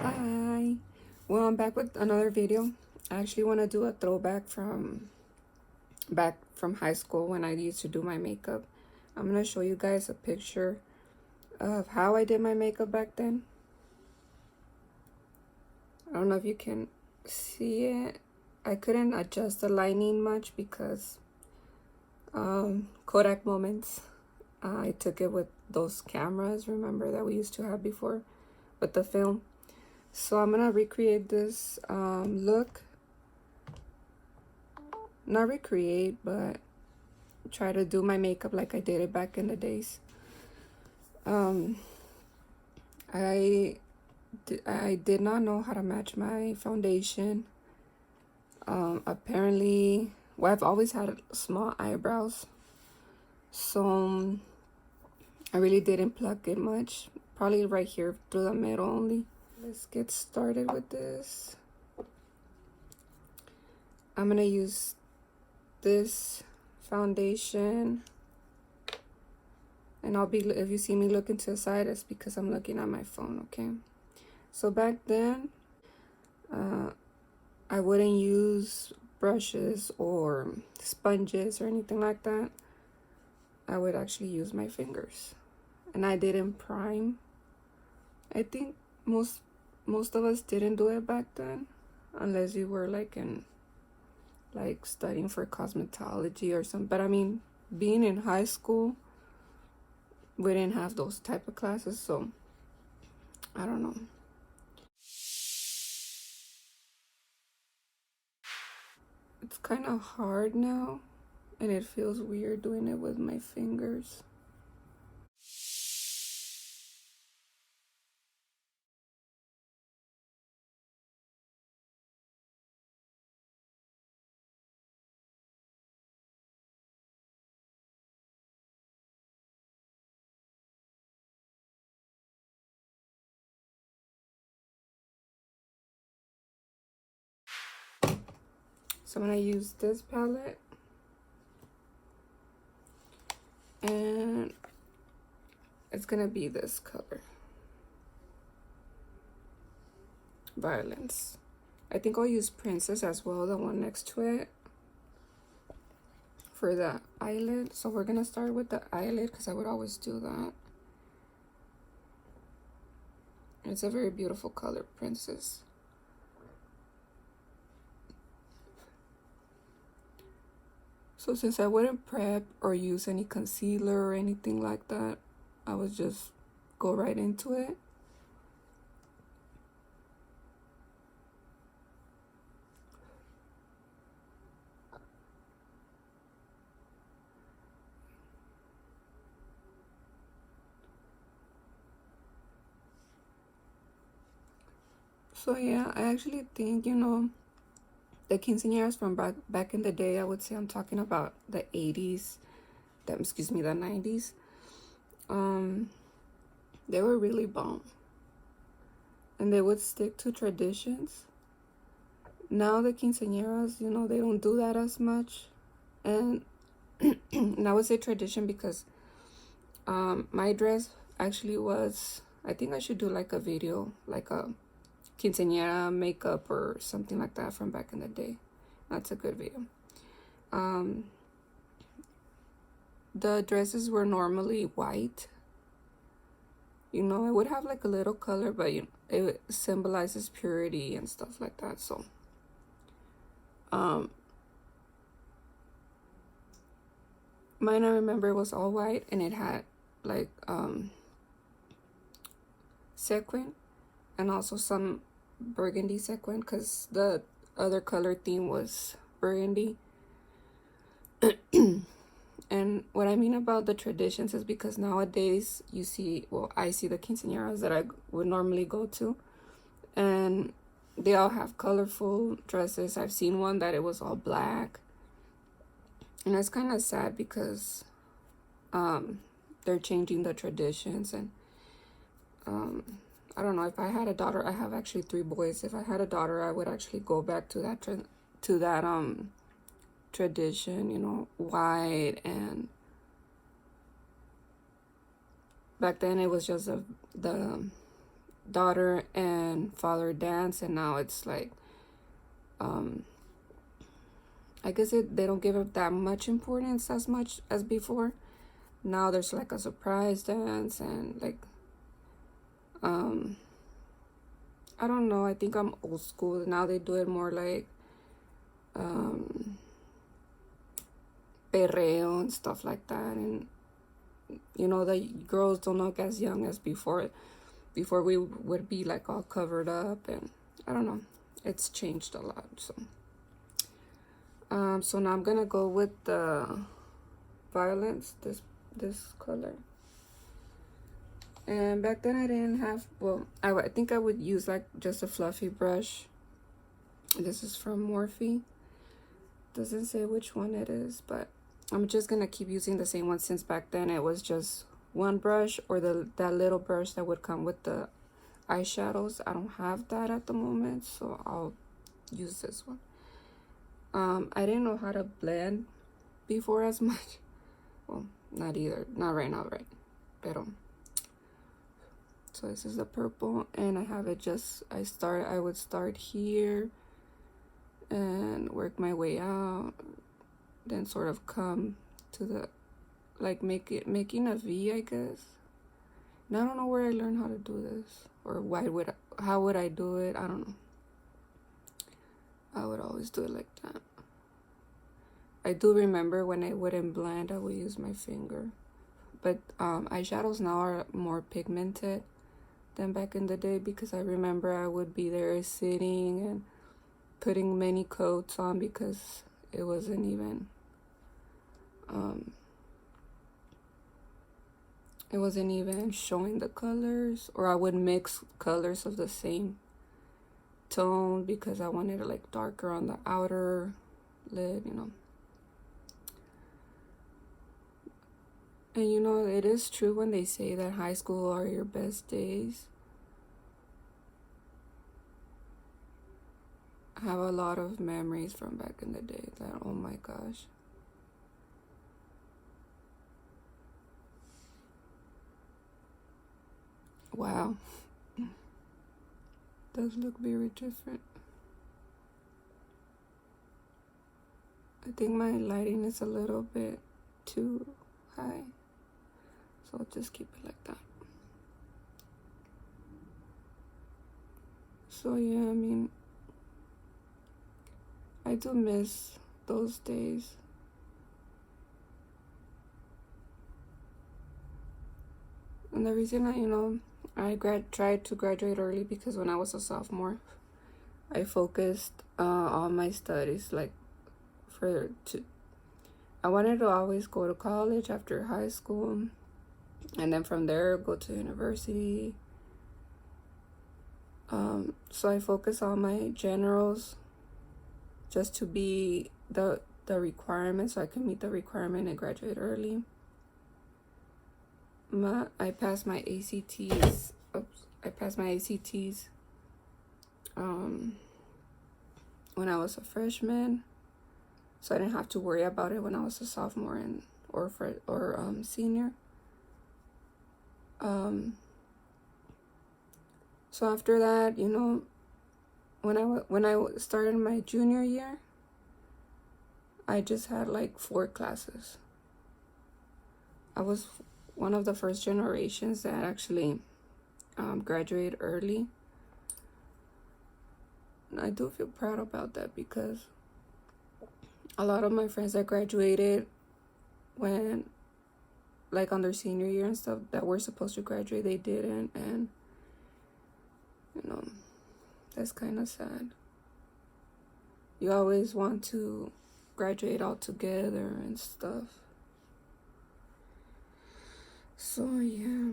Hi, well, I'm back with another video. I actually want to do a throwback from back from high school when I used to do my makeup. I'm going to show you guys a picture of how I did my makeup back then. I don't know if you can see it. I couldn't adjust the lighting much because Kodak moments. I took it with those cameras, remember, that we used to have before with the film. So I'm gonna recreate this look. Not recreate, but try to do my makeup like I did it back in the days. I did not know how to match my foundation. Apparently, well, I've always had small eyebrows, so I really didn't pluck it much. Probably right here through the middle only. Let's get started with this. I'm gonna use this foundation, and if you see me looking to the side, it's because I'm looking at my phone. Okay, so back then I wouldn't use brushes or sponges or anything like that. I would actually use my fingers, and I didn't prime. I think most of us didn't do it back then, unless you were like studying for cosmetology or something. But I mean, being in high school, we didn't have those type of classes, so I don't know. It's kind of hard now, and it feels weird doing it with my fingers. So I'm gonna use this palette, and it's gonna be this color, Violence. I think I'll use Princess as well, the one next to it, for the eyelid. So we're gonna start with the eyelid because I would always do that. It's a very beautiful color, Princess. So since I wouldn't prep or use any concealer or anything like that, I would just go right into it. So yeah, I actually think, the quinceañeras from back in the day, I would say I'm talking about the 80s, the 90s. They were really bomb, and they would stick to traditions. Now the quinceañeras, they don't do that as much. And and I would say tradition because my dress actually was, I think I should do like a video, like a quinceañera makeup or something like that from back in the day. That's a good video. The dresses were normally white. It would have like a little color, but it symbolizes purity and stuff like that. So mine, I remember, it was all white, and it had like sequin and also some burgundy sequin, because the other color theme was burgundy. And what I mean about the traditions is because nowadays I see the quinceañeras that I would normally go to, and they all have colorful dresses. I've seen one that it was all black, and it's kind of sad because they're changing the traditions. And I don't know, if I had a daughter, I have actually 3 boys. If I had a daughter, I would actually go back to that tradition, white. And back then it was just the daughter and father dance, and now it's like, I guess they don't give it that much importance as much as before. Now there's like a surprise dance, and like, I don't know, I think I'm old school. Now they do it more like perreo and stuff like that. And you know, the girls don't look as young as before we would be like all covered up. And I don't know, it's changed a lot. So now I'm gonna go with the violets, this color. And back then I didn't have, well, I think I would use like just a fluffy brush. This is from Morphe. Doesn't say which one it is, but I'm just gonna keep using the same one, since back then it was just one brush, or that little brush that would come with the eyeshadows. I don't have that at the moment, so I'll use this one. I didn't know how to blend before as much. Well, not right now, right? Pero so this is the purple, and I have it just, I would start here and work my way out, then sort of come to the, like, making a V, I guess. And I don't know where I learned how to do this, or how would I do it? I don't know. I would always do it like that. I do remember when I wouldn't blend, I would use my finger. But eyeshadows now are more pigmented than back in the day, because I remember I would be there sitting and putting many coats on, because it wasn't even showing the colors, or I would mix colors of the same tone because I wanted it like darker on the outer lid, you know. And you know, it is true when they say that high school are your best days. I have a lot of memories from back in the day that, oh my gosh. Wow. Does look very different. I think my lighting is a little bit too high, so I'll just keep it like that. So yeah, I mean, I do miss those days. And the reason I tried to graduate early, because when I was a sophomore, I focused on my studies, like I wanted to always go to college after high school, and then from there go to university. So I focused on my generals just to be the requirement, so I could meet the requirement and graduate early. I passed my ACTs. When I was a freshman, so I didn't have to worry about it when I was a sophomore or senior. So after that, when I started my junior year, I just had like 4 classes. I was one of the first generations that actually graduated early. And I do feel proud about that, because a lot of my friends that graduated when, like, on their senior year and stuff, that were supposed to graduate, they didn't, and that's kind of sad. You always want to graduate all together and stuff. So yeah.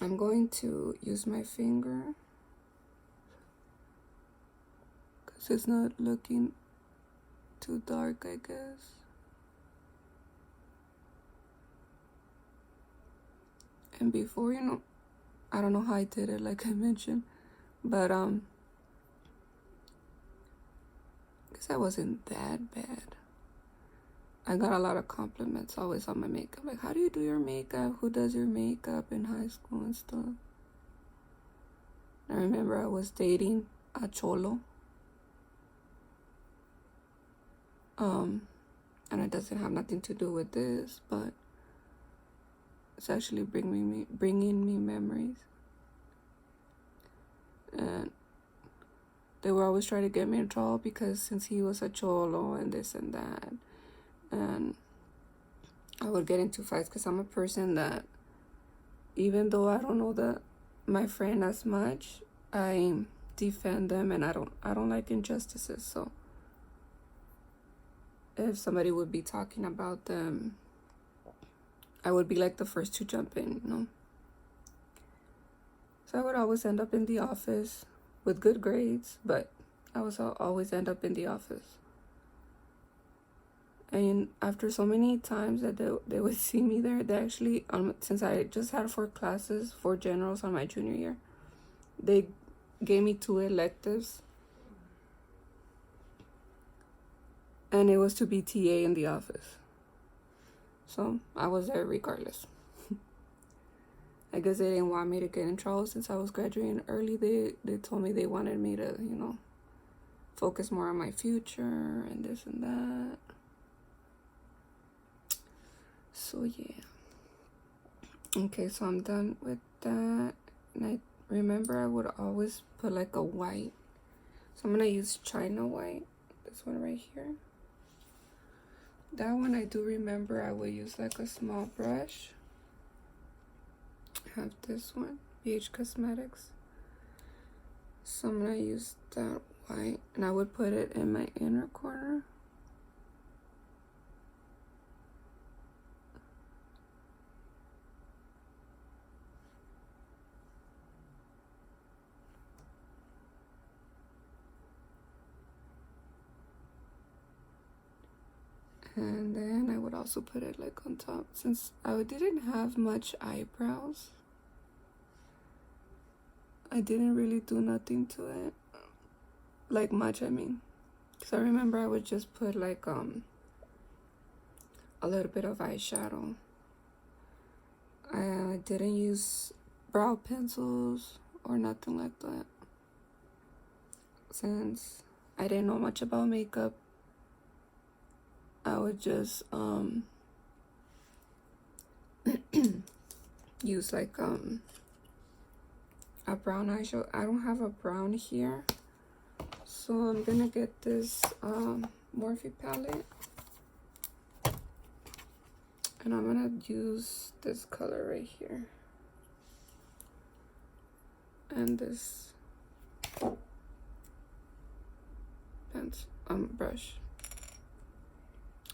I'm going to use my finger, because it's not looking too dark, I guess. And before, I don't know how I did it, like I mentioned, but because I wasn't that bad. I got a lot of compliments always on my makeup. Like, how do you do your makeup? Who does your makeup in high school and stuff? I remember I was dating a cholo. And it doesn't have nothing to do with this, but it's actually bringing me memories. And they were always trying to get me in trouble because since he was a cholo and this and that, and I would get into fights because I'm a person that, even though I don't know my friend as much, I defend them, and I don't like injustices. So if somebody would be talking about them, I would be like the first to jump in, you know. So I would always end up in the office with good grades, but I was always end up in the office. And after so many times that they would see me there, they actually, since I just had 4 generals on my junior year, they gave me 2 electives. And it was to be TA in the office. So I was there regardless. I guess they didn't want me to get in trouble since I was graduating early. They told me they wanted me to, you know, focus more on my future and this and that. So yeah. Okay, so I'm done with that. And I remember I would always put like a white. So I'm gonna use China white. This one right here. That one I do remember I would use like a small brush. I have this one, BH Cosmetics. So I'm gonna use that white, and I would put it in my inner corner. And then I would also put it like on top, since I didn't have much eyebrows. I didn't really do nothing to it, like much, I mean. Because I remember I would just put like a little bit of eyeshadow. I didn't use brow pencils or nothing like that, since I didn't know much about makeup. I would just use like a brown eyeshadow. I don't have a brown here, so I'm gonna get this Morphe palette, and I'm gonna use this color right here and this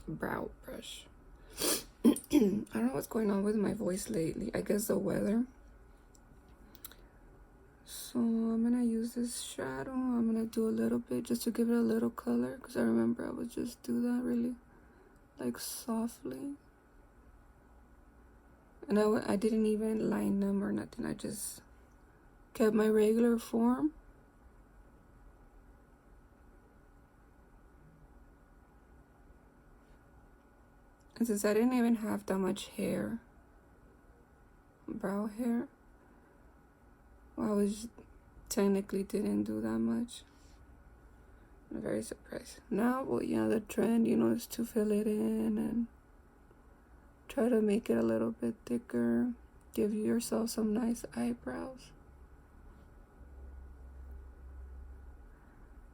brow brush. I don't know what's going on with my voice lately. I guess the weather. So I'm gonna use this shadow. I'm gonna do a little bit just to give it a little color, because I remember I would just do that really like softly. And I didn't even line them or nothing. I just kept my regular form. And since I didn't even have that much hair, brow hair, well, I technically didn't do that much. I'm very surprised. Now, well, yeah, the trend, you know, is to fill it in and try to make it a little bit thicker. Give yourself some nice eyebrows.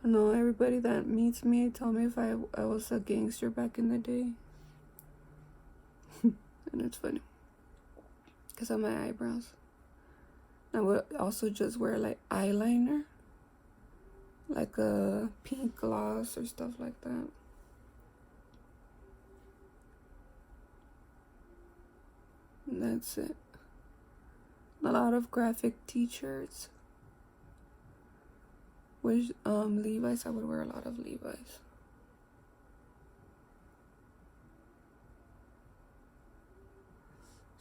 I know everybody that meets me tell me if I was a gangster back in the day. And it's funny because of my eyebrows. I would also just wear like eyeliner, like a pink gloss or stuff like that. And that's it. A lot of graphic t-shirts. With Levi's, I would wear a lot of Levi's.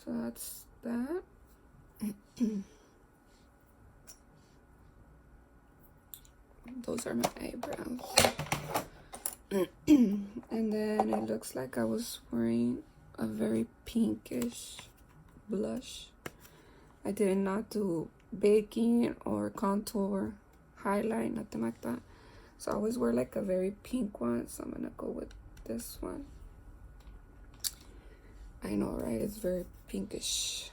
So that's that. Those are my eyebrows. And then it looks like I was wearing a very pinkish blush. I did not do baking or contour, highlight, nothing like that. So I always wear like a very pink one. So I'm gonna go with this one. I know, right? It's very pinkish.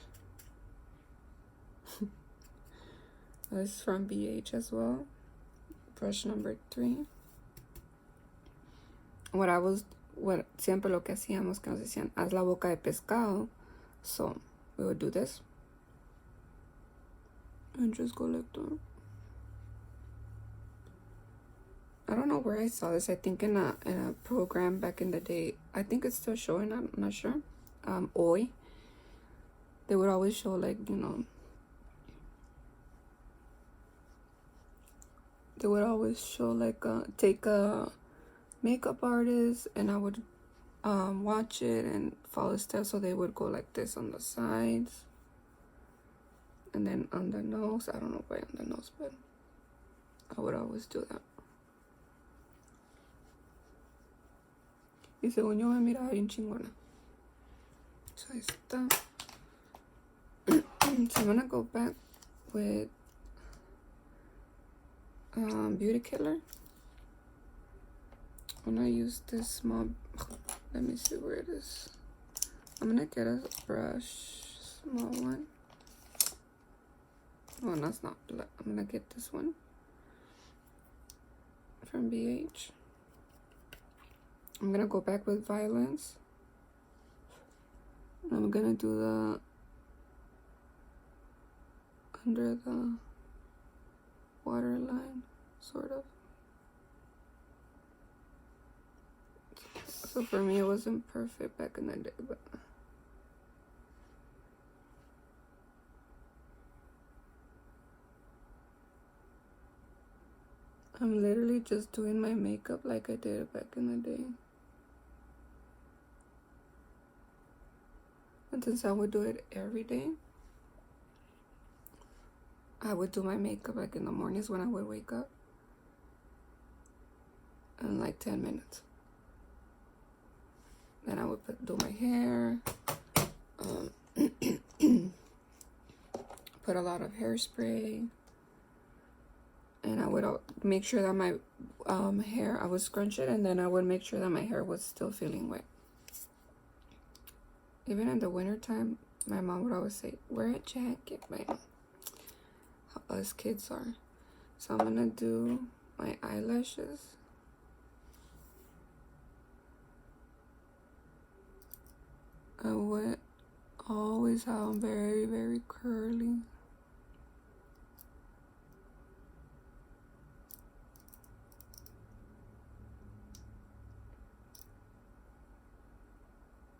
This is from BH as well. Brush number 3. What siempre lo que hacíamos, que nos decían, haz la boca de pescado. So we would do this. And just go like that. I don't know where I saw this. I think in a program back in the day. I think it's still showing. I'm not sure. Oi. They would always show, like, you know. They would always show, like, take a makeup artist, and I would watch it and follow steps. So they would go like this on the sides, and then on the nose. I don't know why on the nose, but I would always do that. Y según yo me miraba bien chingona. So ahí está. So I'm gonna go back with Beauty Killer. I'm gonna use this small, let me see where it is. I'm gonna get a brush, small one. Oh, that's not black. I'm gonna get this one from BH. I'm gonna go back with Violence. I'm gonna do the under the waterline, sort of. So for me, it wasn't perfect back in the day, but I'm literally just doing my makeup like I did back in the day. And since I would do it every day, I would do my makeup like in the mornings when I would wake up. In like 10 minutes. Then I would do my hair. Put a lot of hairspray. And I would make sure that my hair, I would scrunch it, and then I would make sure that my hair was still feeling wet. Even in the winter time, my mom would always say, wear a jacket, man. How us kids are. So I'm gonna do my eyelashes. I would always have them very, very curly.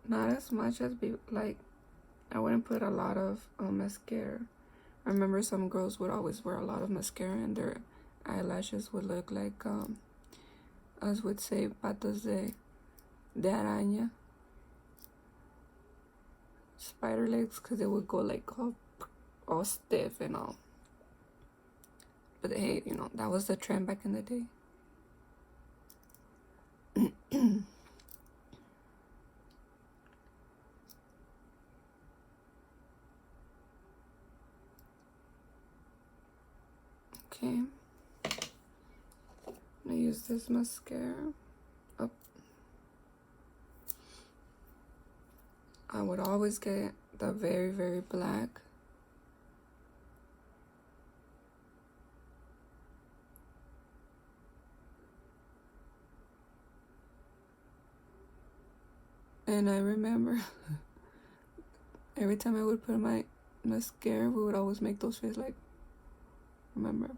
Not as much as I wouldn't put a lot of mascara. I remember some girls would always wear a lot of mascara and their eyelashes would look like, us would say, patas de araña. Spider legs, because it would go like all stiff and all. But hey, you know, that was the trend back in the day. Okay, I'm gonna use this mascara. Oh. I would always get the very, very black. And I remember every time I would put my mascara, we would always make those faces like, remember?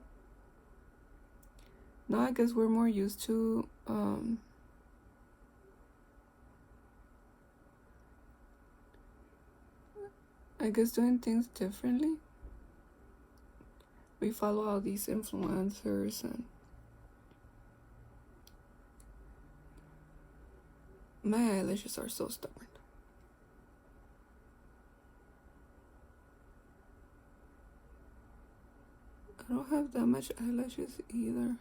Now I guess we're more used to I guess doing things differently. We follow all these influencers and my eyelashes are so stubborn. I don't have that much eyelashes either.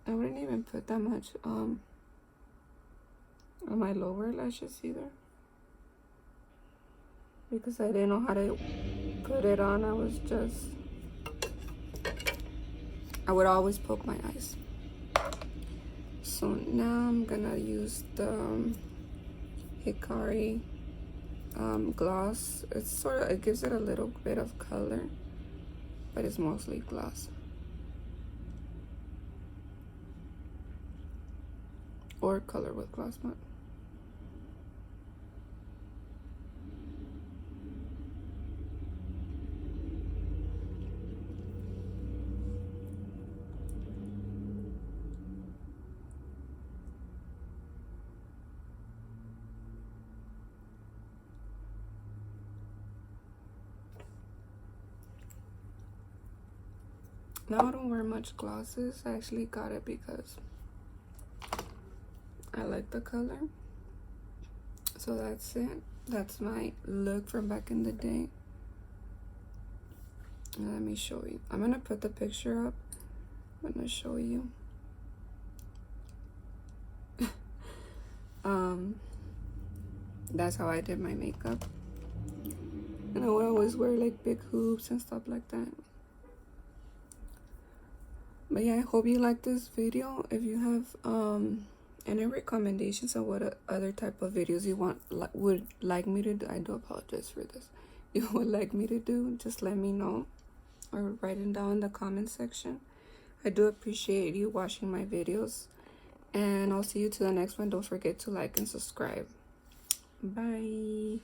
I wouldn't even put that much on my lower lashes either, because I didn't know how to put it on. I would always poke my eyes. So now I'm gonna use the Hikari gloss. It gives it a little bit of color, but it's mostly gloss. Or color with gloss matte. Now I don't wear much glosses. I actually got it because I like the color. So that's it. That's my look from back in the day. Let me show you. I'm gonna put the picture up. I'm gonna show you. That's how I did my makeup. And I would always wear like big hoops and stuff like that. But yeah, I hope you like this video. If you have any recommendations on what other type of videos you would like me to do, I do apologize for this. You would like me to do, just let me know or write it down in the comment section. I do appreciate you watching my videos, and I'll see you to the next one. Don't forget to like and subscribe. Bye.